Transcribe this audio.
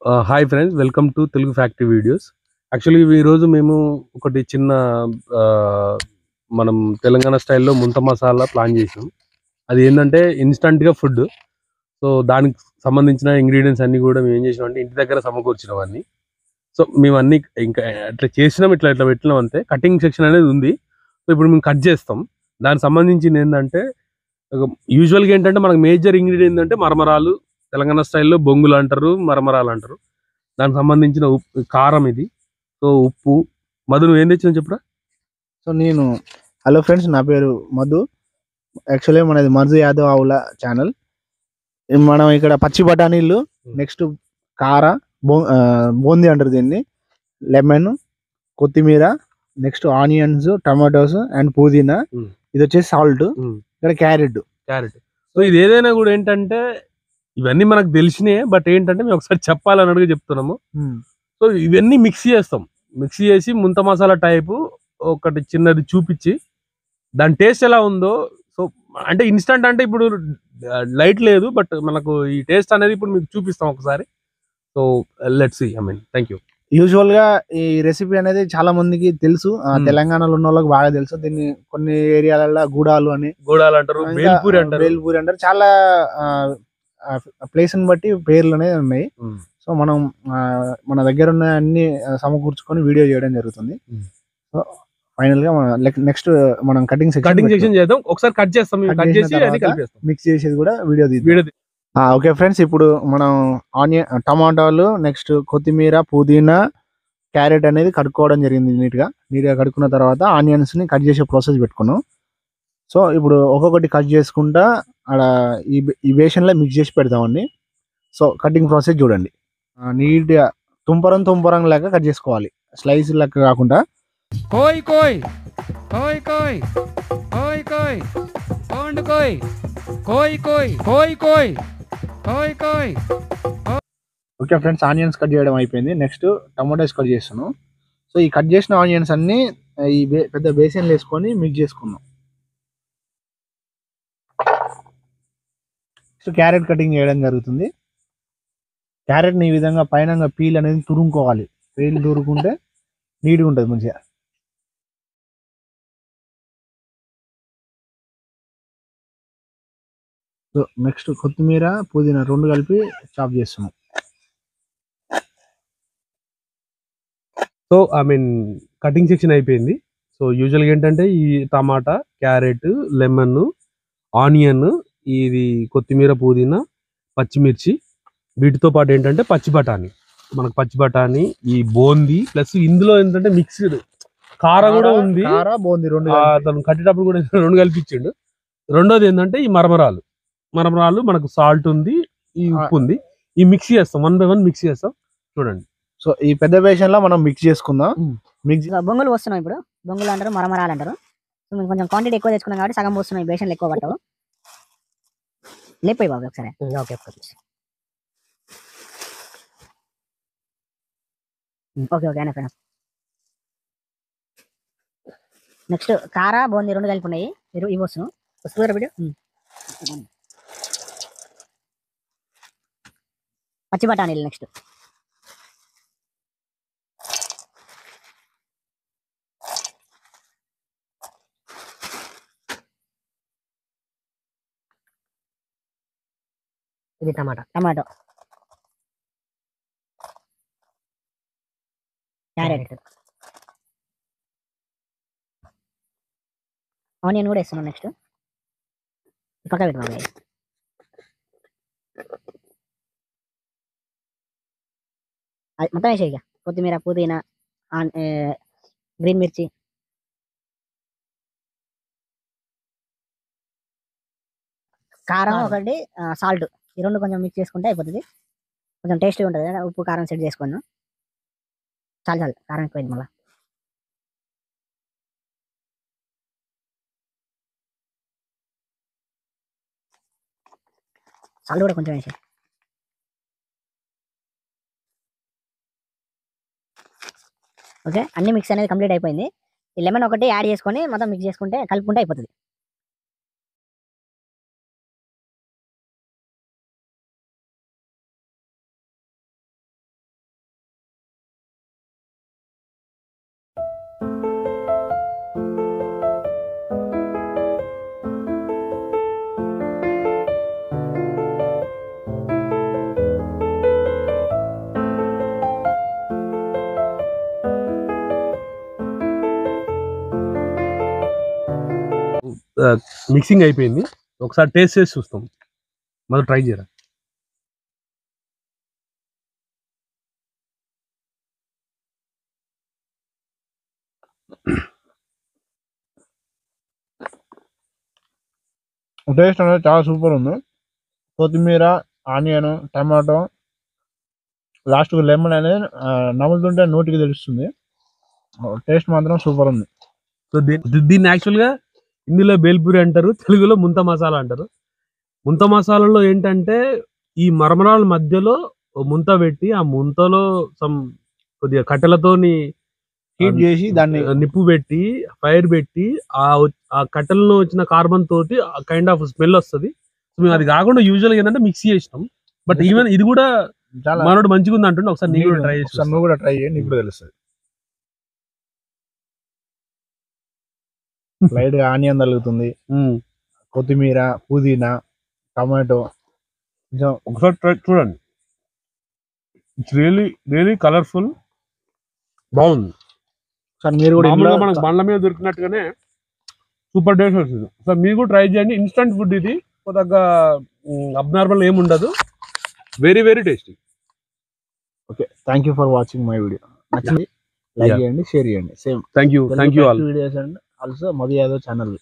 Hi friends, welcome to Telugu factory videos. Actually ఈరోజు మేము ఒకటి చిన్న ఆహ్, మనం తెలంగాణ స్టైల్‌లో ముంత మసాలా ప్లాన్ చేసాం. అది ఏందంటే ఇన్‌స్టంట్‌గా ఫుడ్. సో, దానికి సంబంధించిన ఇంగ్రీడియెంట్స్ అన్నీ గూడా మేము ఏం చేసినామంటే ఇంటి దగ్గర సమకూర్చినవన్నీ. సో, మేమన్నీ ఇంకా అట్లా చేసినాం, ఇట్లా ఇట్లా పెట్టినాం అంతే. కటింగ్ సెక్షన్ అనేది ఉంది. సో, ఇప్పుడు మేము కట్ చేస్తాం. దానికి సంబంధించిందేందంటే యూజువల్‌గా ఏంటంటే మనకు మేజర్ ఇంగ్రీడియంట్ ఏందంటే మరమరాలు, తెలంగాణ స్టైల్‌లో బొంగులంటారు, మరమరాలంటారు. దానికి సంబంధించిన కారం ఇది. సో, ఉప్పు. మధు నువ్వేం తెచ్చినావు చెప్పురా? నేను హలో ఫ్రెండ్స్, నా పేరు మధు. యాక్చువల్లీ మనది మధు యాదవ్ ఆవుల ఛానల్. మనం ఇక్కడ పచ్చి బఠానీలు, నెక్స్ట్ కార, బూందీ అంటారు దీన్ని, లెమన్, కొత్తిమీర, నెక్స్ట్ ఆనియన్స్, టమాటోస్ అండ్ పుదీనా. ఇది వచ్చేసి సాల్ట్. ఇక్కడ క్యారెట్. సో, ఇది ఏదైనా కూడా ఏంటంటే ఇవన్నీ మనకు తెలిసినాయే. బట్ ఏంటంటే మేము ఒకసారి చెప్పాలన్నట్టుగా చెప్తున్నాము. సో, ఇవన్నీ మిక్స్ చేస్తాం. మిక్స్ చేసి ముంత మసాలా టైపు ఒకటి చిన్నది చూపిచ్చి దాని టేస్ట్ ఎలా ఉందో, సో అంటే ఇన్‌స్టంట్ అంటే ఇప్పుడు లైట్ లేదు. బట్ మనకు ఈ టేస్ట్ అనేది ఇప్పుడు మీకు చూపిస్తాం ఒకసారి. So, let's see. Thank you. Usual గా ఈ రెసిపీ అనేది చాలా మందికి తెలుసు. తెలంగాణలో ఉన్న వాళ్ళకి బాగా తెలుసు. దీన్ని కొన్ని ఏరియాలలో గూడాలు అని, గూడాలు అంటారు, బేల్పూరి అంటారు. బేల్పూరి అంటారు. చాలా ప్లేస్ ని బట్టి పేర్లు అనేది ఉన్నాయి. సో మనం మన దగ్గర ఉన్న అన్ని సమకూర్చుకొని వీడియో చేయడం జరుగుతుంది. సో ఫైనల్ గా నెక్స్ట్ మనం కటింగ్ సెక్షన్ చేద్దాం. ఒకసారి కట్ చేస్తాం, కట్ చేసి అన్ని కలిపేస్తాం. మిక్స్ చేసేది కూడా వీడియో తీద్దాం. ఓకే ఫ్రెండ్స్, ఇప్పుడు మనం ఆనియన్, టమాటాలు, నెక్స్ట్ కొత్తిమీర, పుదీనా, క్యారెట్ అనేది కడుక్కోవడం జరిగింది. నీట్గా కడుక్కున్న తర్వాత ఆనియన్స్ ని కట్ చేసే ప్రాసెస్ పెట్టుకున్నాం. సో ఇప్పుడు ఒక్కొక్కటి కట్ చేసుకుంటా అక్కడ ఈ బేషన్లో మిక్స్ చేసి పెడతామండి. సో కటింగ్ ప్రాసెస్ చూడండి. నీట్గా తుంపరం లాగా కట్ చేసుకోవాలి, స్లైస్ లెక్క కాకుండా. కోయ్ కోయ్ కోయ్ కోయ్ కోయ్ కోయ్ కోండ్ కోయ్ కోయ్ కోయ్ కోయ్ కోయ్ కోయ్ కోయ్. ఓకే ఫ్రెండ్స్, ఆనియన్స్ కట్ చేయడం అయిపోయింది. నెక్స్ట్ టమాటోస్ కట్ చేస్తున్నాం. సో ఈ కట్ చేసిన ఆనియన్స్ అన్ని ఈ పెద్ద బేసిన్లో వేసుకొని మిక్స్ చేసుకున్నాం. నెక్స్ట్ క్యారెట్ కటింగ్ చేయడం జరుగుతుంది. క్యారెట్ని ఈ విధంగా పైన పీల్ అనేది తురుముకోవాలి. పీల్ తురుకుంటే నీట్గా ఉంటుంది మంచిగా. సో నెక్స్ట్ కొత్తిమీర, పుదీనా రెండు కలిపి చాప్ చేస్తున్నాం. సో కటింగ్ సెక్షన్ అయిపోయింది. సో యూజువల్గా ఏంటంటే ఈ టమాటా, క్యారెట్, లెమన్, ఆనియన్, ఇది కొత్తిమీర, పుదీనా, పచ్చిమిర్చి, వీటితో పాటు ఏంటంటే పచ్చి బఠానీ, మనకు పచ్చి బఠానీ, ఈ బూందీ, ప్లస్ ఇందులో ఏంటంటే మిక్స్డ్ కారం కూడా ఉంది. తను కట్టేటప్పుడు కూడా రెండు కలిపించిండు. రెండోది ఏంటంటే ఈ మరమరాలు మనకు సాల్ట్ ఉంది, ఈ ఉప్పు ఉంది. ఈ మిక్స్ చేస్తాం, 1 by 1 మిక్స్ చేస్తాం చూడండి. సో ఈ పెద్ద బేషన్ లో మనం మిక్స్ చేసుకుందాం. బొంగులు వస్తున్నాం. ఇప్పుడు బొంగులు అంటారు, మరమరాలు అంటారు. సో మేము కొంచెం క్వాంటిటీ ఎక్కువ తెచ్చుకున్నాం కాబట్టి సగం పోస్తున్నాం. ఈ బేషన్లు ఎక్కువ పట్టవు. లేపోయి బాబు ఒకసారి. ఓకే ఓకే అయినా ఫ్రెండ్. నెక్స్ట్ కార, బూందీ రెండు కలిపి ఉన్నాయి. ఇవి వస్తున్నాం. వస్తుంది బిడ్డ. పచ్చి బఠానీలు నెక్స్ట్. ఇది టమాటో, క్యారెట్, ఆనియన్ కూడా వేస్తున్నాం. నెక్స్ట్ పక్క పెట్టుకోవాలి. మొత్తం వేసే ఇక కొత్తిమీర, పుదీనా, గ్రీన్ మిర్చి, కారం ఒకటి, సాల్ట్, ఈ రెండు కొంచెం మిక్స్ చేసుకుంటే అయిపోతుంది. కొంచెం టేస్ట్గా ఉంటుంది కదా. ఉప్పు కారం సెట్ చేసుకున్నాను. చాలు కారం ఎక్కువైంది. మళ్ళీ సాల్ట్ కూడా కొంచెం వేసి. ఓకే, అన్ని మిక్స్ అనేది కంప్లీట్ అయిపోయింది. ఈ లెమన్ ఒకటి యాడ్ చేసుకొని మొత్తం మిక్స్ చేసుకుంటే కలుపుకుంటే అయిపోతుంది. మిక్సింగ్ అయిపోయింది. ఒకసారి టేస్ట్ చేసి చూస్తాం. మొదలు ట్రై చేయరా. టేస్ట్ అనేది చాలా సూపర్ ఉంది. కొత్తిమీర, ఆనియన్, టమాటో, లాస్ట్ లెమన్ అనేది నములుతుంటే నోటికి తెలుస్తుంది. టేస్ట్ మాత్రం సూపర్ ఉంది. సో దీన్ని యాక్చువల్గా హిందీలో బేల్పూరి అంటారు, తెలుగులో ముంత మసాలా అంటారు. ముంత మసాలాలో ఏంటంటే ఈ మరమరాల మధ్యలో ముంత పెట్టి ఆ ముంతలో కొద్దిగా కట్టెలతోని హీట్ చేసి దాన్ని నిప్పు పెట్టి ఫైర్ పెట్టి ఆ కట్టెలలో వచ్చిన కార్బన్ తోటి కైండ్ ఆఫ్ స్మెల్ వస్తుంది. మేము అది కాకుండా యూజువల్గా ఏంటంటే మిక్సీ చేసినాం. బట్ ఈవెన్ ఇది కూడా చాలా మనోడు మంచిగా ఉంది అంటుండే. ఒకసారి నీకు కూడా ట్రై చేసి నువ్వు కూడా ట్రై చేయండి, నీకు కూడా తెలుస్తుంది. లైట్ గా ఆనియన్ తగులుతుంది, కొత్తిమీర, పుదీనా, టమాటో. ఒకసారి చూడండి. ఇట్స్ రియలీ కలర్ఫుల్, బాగుంది. సార్ మీరు కూడా మామూలుగా మనకు బండ్ల మీద దొరికినట్టుగానే సూపర్ టేస్ట్ వస్తుంది. సో మీరు కూడా ట్రై చేయండి. ఇన్స్టంట్ ఫుడ్ ఇది, కొద్దిగా అబ్నార్మల్ ఏమి ఉండదు. Very very tasty. Okay, thank you for watching my video. నచ్చింది లైక్ చేయండి, షేర్ చేయండి. Same thank you all videos and also Madhu Yadav channel.